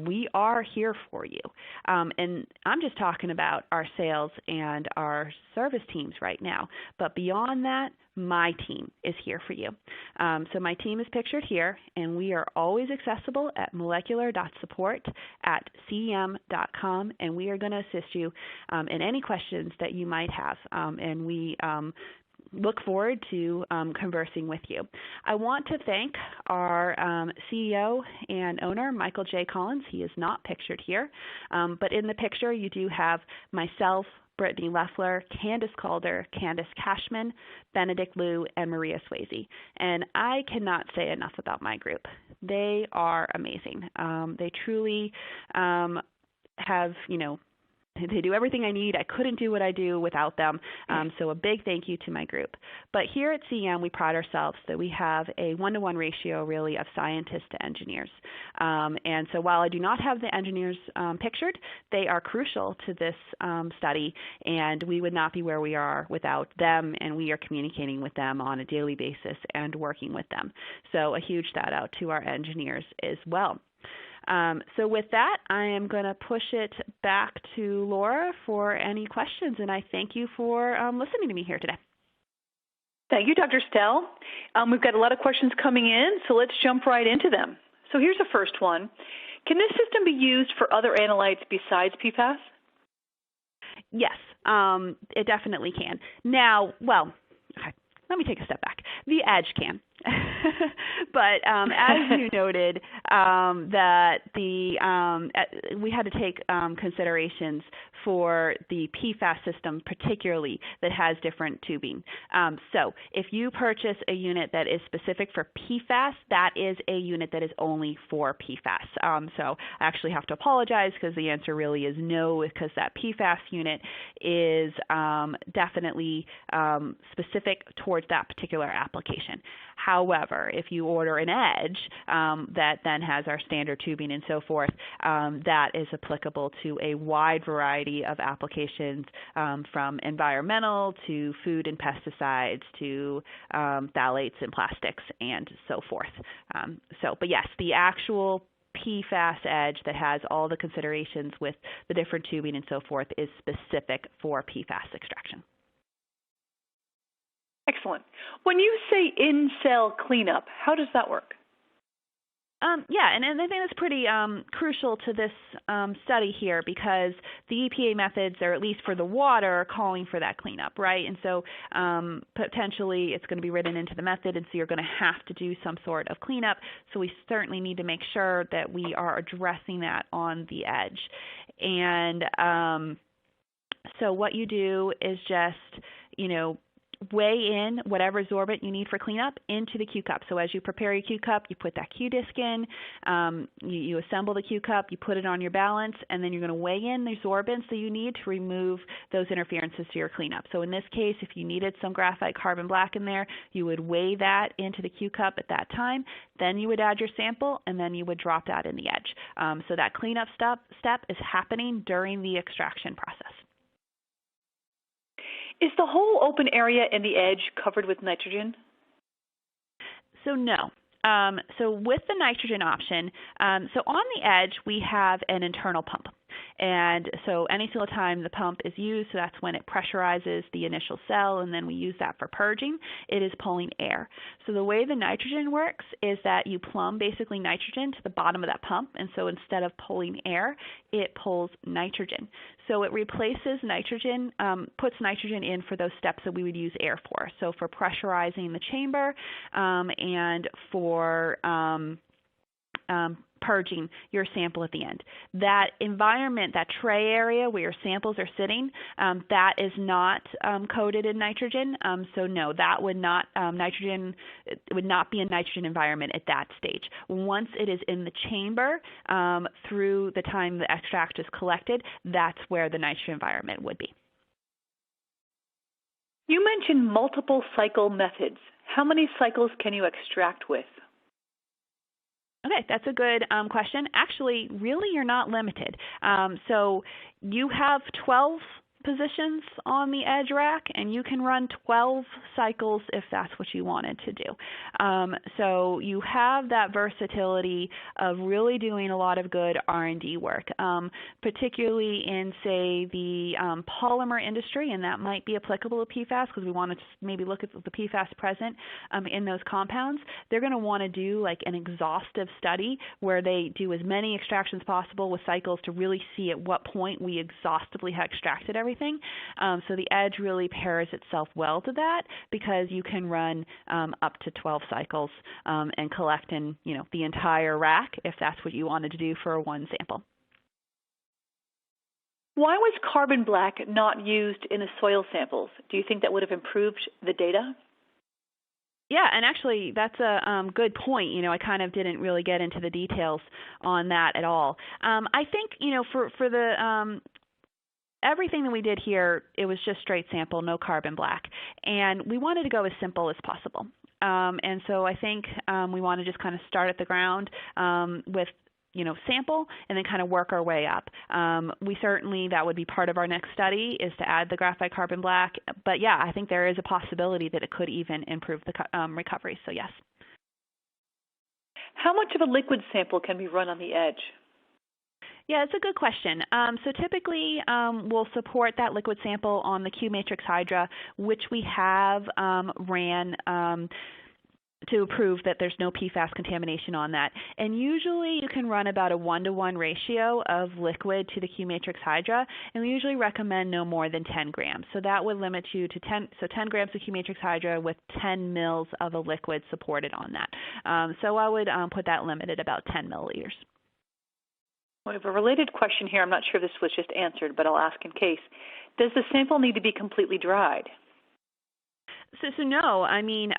We are here for you. And I'm just talking about our sales and our service teams right now, but beyond that, my team is here for you. So my team is pictured here, and we are always accessible at molecular.support@cem.com, and we are going to assist you in any questions that you might have. And we look forward to conversing with you. I want to thank our CEO and owner, Michael J. Collins. He is not pictured here, but in the picture you do have myself, Brittany Leffler, Candace Calder, Candace Cashman, Benedict Liu, and Maria Swayze. And I cannot say enough about my group. They are amazing. They truly have, they do everything I need. I couldn't do what I do without them. So a big thank you to my group. But here at CEM, we pride ourselves that we have a 1-to-1 ratio, really, of scientists to engineers. And so while I do not have the engineers pictured, they are crucial to this study, and we would not be where we are without them, and we are communicating with them on a daily basis and working with them. So a huge shout out to our engineers as well. So with that, I am going to push it back to Laura for any questions, and I thank you for listening to me here today. Thank you, Dr. Stell. We've got a lot of questions coming in, so let's jump right into them. So here's the first one. Can this system be used for other analytes besides PFAS? Yes, it definitely can. Now, well, okay, let me take a step back. The Edge can. But as you noted, that we had to take considerations for the PFAS system, particularly that has different tubing. So if you purchase a unit that is specific for PFAS, that is a unit that is only for PFAS. So I actually have to apologize because the answer really is no, because that PFAS unit is definitely specific towards that particular application. However, if you order an Edge that then has our standard tubing and so forth, that is applicable to a wide variety of applications, from environmental to food and pesticides to phthalates and plastics and so forth. But yes, the actual PFAS Edge that has all the considerations with the different tubing and so forth is specific for PFAS extraction. Excellent. When you say in-cell cleanup, how does that work? Yeah, and I think that's pretty crucial to this study here because the EPA methods, or at least for the water, are calling for that cleanup, right? And so potentially it's going to be written into the method, and so you're going to have to do some sort of cleanup. So we certainly need to make sure that we are addressing that on the edge. And so what you do is just, weigh in whatever sorbent you need for cleanup into the Q cup. So as you prepare your Q cup, you put that Q disc in, you assemble the Q cup, you put it on your balance, and then you're going to weigh in the sorbents that you need to remove those interferences to your cleanup. So in this case, if you needed some graphite carbon black in there, you would weigh that into the Q cup at that time. Then you would add your sample, and then you would drop that in the edge. So that cleanup step is happening during the extraction process. Is the whole open area in the edge covered with nitrogen? So no. So with the nitrogen option, so on the edge we have an internal pump. And so any single time the pump is used, so that's when it pressurizes the initial cell, and then we use that for purging, it is pulling air. So the way the nitrogen works is that you plumb basically nitrogen to the bottom of that pump, and so instead of pulling air, it pulls nitrogen. So it replaces nitrogen, puts nitrogen in for those steps that we would use air for. So for pressurizing the chamber and for purging your sample at the end. That environment, that tray area where your samples are sitting, that is not coated in nitrogen. So no, that would not nitrogen. It would not be a nitrogen environment at that stage. Once it is in the chamber, through the time the extract is collected, that's where the nitrogen environment would be. You mentioned multiple cycle methods. How many cycles can you extract with? Okay, that's a good question. Actually, really, you're not limited. So you have 12 positions on the edge rack, and you can run 12 cycles if that's what you wanted to do. So you have that versatility of really doing a lot of good R&D work, particularly in, say, the polymer industry, and that might be applicable to PFAS because we want to maybe look at the PFAS present in those compounds. They're going to want to do like an exhaustive study where they do as many extractions possible with cycles to really see at what point we exhaustively have extracted everything. So the edge really pairs itself well to that because you can run up to 12 cycles and collect in the entire rack if that's what you wanted to do for one sample. Why was carbon black not used in the soil samples? Do you think that would have improved the data? Yeah, and actually that's a good point. I kind of didn't really get into the details on that at all. I think, for the everything that we did here, it was just straight sample, no carbon black. And we wanted to go as simple as possible. And so I think we want to just kind of start at the ground with sample and then kind of work our way up. We certainly, that would be part of our next study is to add the graphite carbon black. But yeah, I think there is a possibility that it could even improve the recovery. So yes. How much of a liquid sample can be run on the edge? Yeah, it's a good question. So typically we'll support that liquid sample on the Q matrix hydra, which we have ran to prove that there's no PFAS contamination on that. And usually you can run about a 1-to-1 ratio of liquid to the Q matrix hydra, and we usually recommend no more than 10 grams. So that would limit you to 10 grams of Q matrix hydra with 10 mils of a liquid supported on that. So I would put that limit at about 10 milliliters. We have a related question here. I'm not sure if this was just answered, but I'll ask in case. Does the sample need to be completely dried? So no, I mean,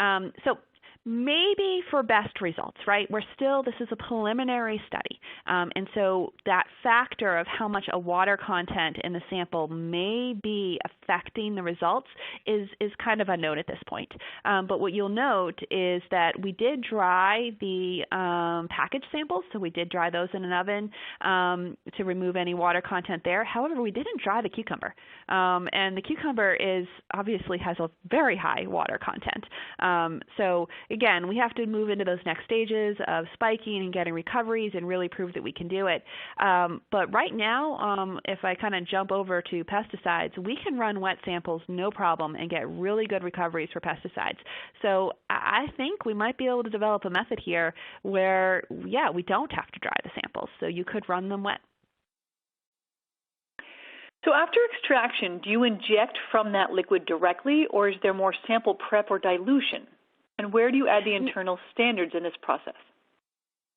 so maybe for best results, right? This is a preliminary study. And so that factor of how much a water content in the sample may be affecting the results is kind of unknown at this point. But what you'll note is that we did dry the package samples, so we did dry those in an oven to remove any water content there. However, we didn't dry the cucumber. And the cucumber obviously has a very high water content. So again, we have to move into those next stages of spiking and getting recoveries and really prove that we can do it. But right now, if I kind of jump over to pesticides, we can run wet samples no problem and get really good recoveries for pesticides. So I think we might be able to develop a method here where, yeah, we don't have to dry the samples, so you could run them wet. So after extraction, do you inject from that liquid directly, or is there more sample prep or dilution? And where do you add the internal standards in this process?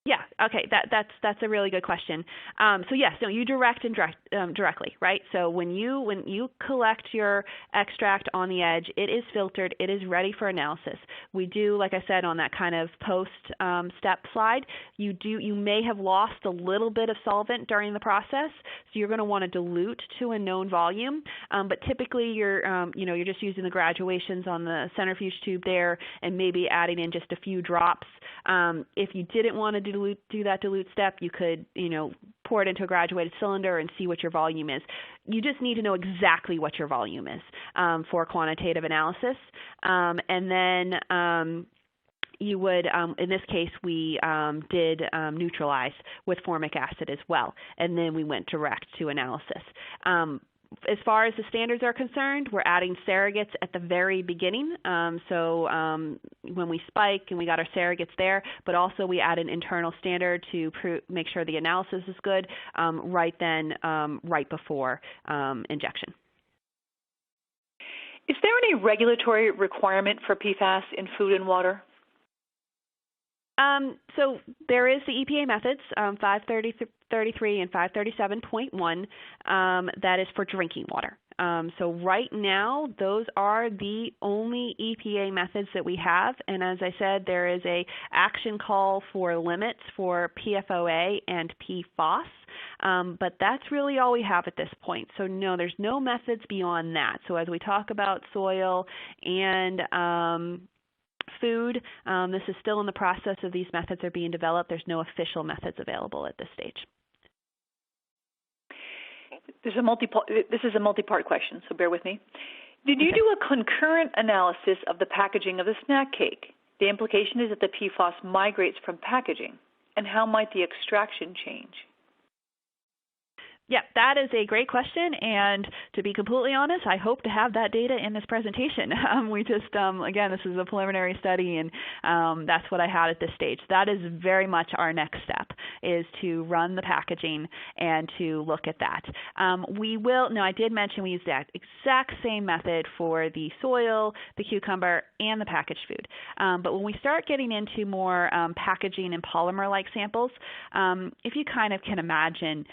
Yeah, okay, that's a really good question. So yes, no, you direct and directly, right? So when you collect your extract on the edge, it is filtered, it is ready for analysis. We do, like I said, on that kind of post step slide, you may have lost a little bit of solvent during the process, so you're going to want to dilute to a known volume. But typically, you're just using the graduations on the centrifuge tube there, and maybe adding in just a few drops. If you didn't want to do that dilute step, you could, pour it into a graduated cylinder and see what your volume is. You just need to know exactly what your volume is for quantitative analysis. And then you would, in this case, we did neutralize with formic acid as well, and then we went direct to analysis. As far as the standards are concerned, we're adding surrogates at the very beginning. So when we spike and we got our surrogates there, but also we add an internal standard to make sure the analysis is good right before injection. Is there any regulatory requirement for PFAS in food and water? So there is the EPA methods, 533 and 537.1, that is for drinking water. So right now, those are the only EPA methods that we have. And as I said, there is a action call for limits for PFOA and PFAS. But that's really all we have at this point. So no, there's no methods beyond that. So as we talk about soil and food, this is still in the process of these methods are being developed. There's no official methods available at this stage. This is a multi-part question, so bear with me. Did you do a concurrent analysis of the packaging of the snack cake? The implication is that the PFAS migrates from packaging. And how might the extraction change? Yeah, that is a great question, and to be completely honest, I hope to have that data in this presentation. We just, again, this is a preliminary study, and that's what I had at this stage. That is very much our next step, is to run the packaging and to look at that. I did mention we use that exact same method for the soil, the cucumber, and the packaged food. But when we start getting into more packaging and polymer-like samples, if you kind of can imagine,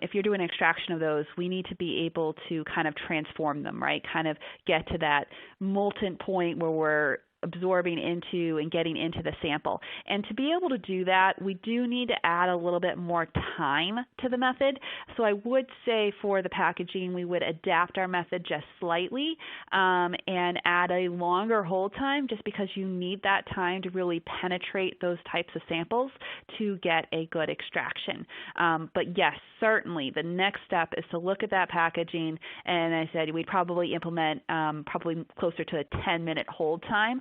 if you're doing extraction of those, we need to be able to kind of transform them, right? Kind of get to that molten point where we're absorbing into and getting into the sample. And to be able to do that, we do need to add a little bit more time to the method. So I would say for the packaging, we would adapt our method just slightly and add a longer hold time, just because you need that time to really penetrate those types of samples to get a good extraction. But yes, certainly the next step is to look at that packaging, and I said we'd probably implement probably closer to a 10-minute hold time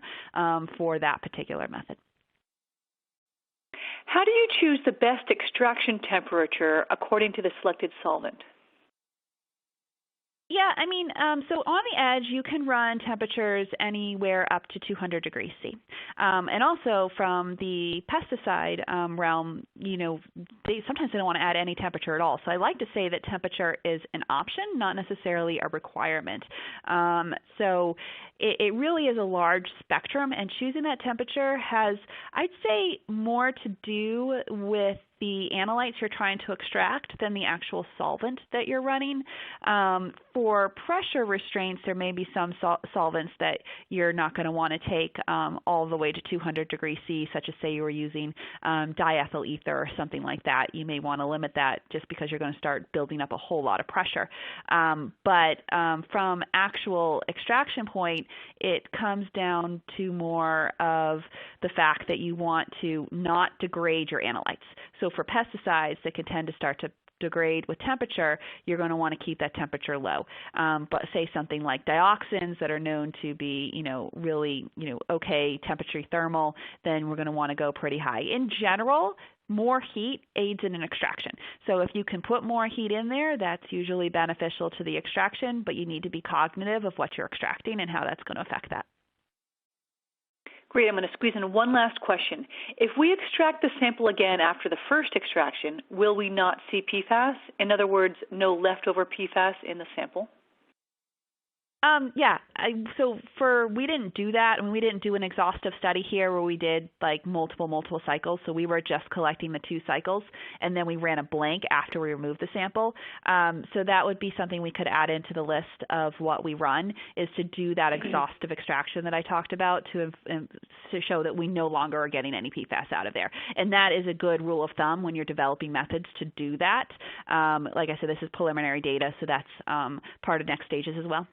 for that particular method. How do you choose the best extraction temperature according to the selected solvent? Yeah, so on the edge, you can run temperatures anywhere up to 200 degrees C. And also from the pesticide realm, sometimes they don't want to add any temperature at all. So I like to say that temperature is an option, not necessarily a requirement. So it really is a large spectrum, and choosing that temperature has, I'd say, more to do with the analytes you're trying to extract than the actual solvent that you're running. For pressure restraints, there may be some solvents that you're not going to want to take all the way to 200 degrees C, such as say you were using diethyl ether or something like that. You may want to limit that just because you're going to start building up a whole lot of pressure. But from actual extraction point, it comes down to more of the fact that you want to not degrade your analytes. So for pesticides that can tend to start to degrade with temperature, you're going to want to keep that temperature low. But say something like dioxins that are known to be, really, okay temperature thermal, then we're going to want to go pretty high. In general, more heat aids in an extraction. So if you can put more heat in there, that's usually beneficial to the extraction, but you need to be cognitive of what you're extracting and how that's going to affect that. Great. I'm going to squeeze in one last question. If we extract the sample again after the first extraction, will we not see PFAS? In other words, no leftover PFAS in the sample? Yeah. We didn't do that, and we didn't do an exhaustive study here where we did like multiple cycles. So we were just collecting the 2 cycles, and then we ran a blank after we removed the sample. So that would be something we could add into the list of what we run, is to do that exhaustive extraction that I talked about to show that we no longer are getting any PFAS out of there. And that is a good rule of thumb when you're developing methods to do that. Like I said, this is preliminary data, so that's part of next stages as well.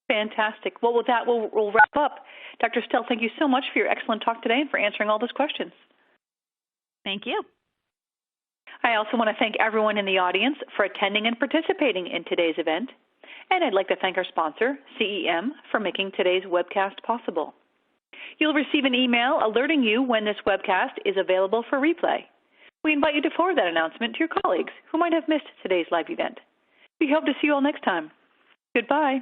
Fantastic. Well, with that, we'll wrap up. Dr. Stell, thank you so much for your excellent talk today and for answering all those questions. Thank you. I also want to thank everyone in the audience for attending and participating in today's event. And I'd like to thank our sponsor, CEM, for making today's webcast possible. You'll receive an email alerting you when this webcast is available for replay. We invite you to forward that announcement to your colleagues who might have missed today's live event. We hope to see you all next time. Goodbye.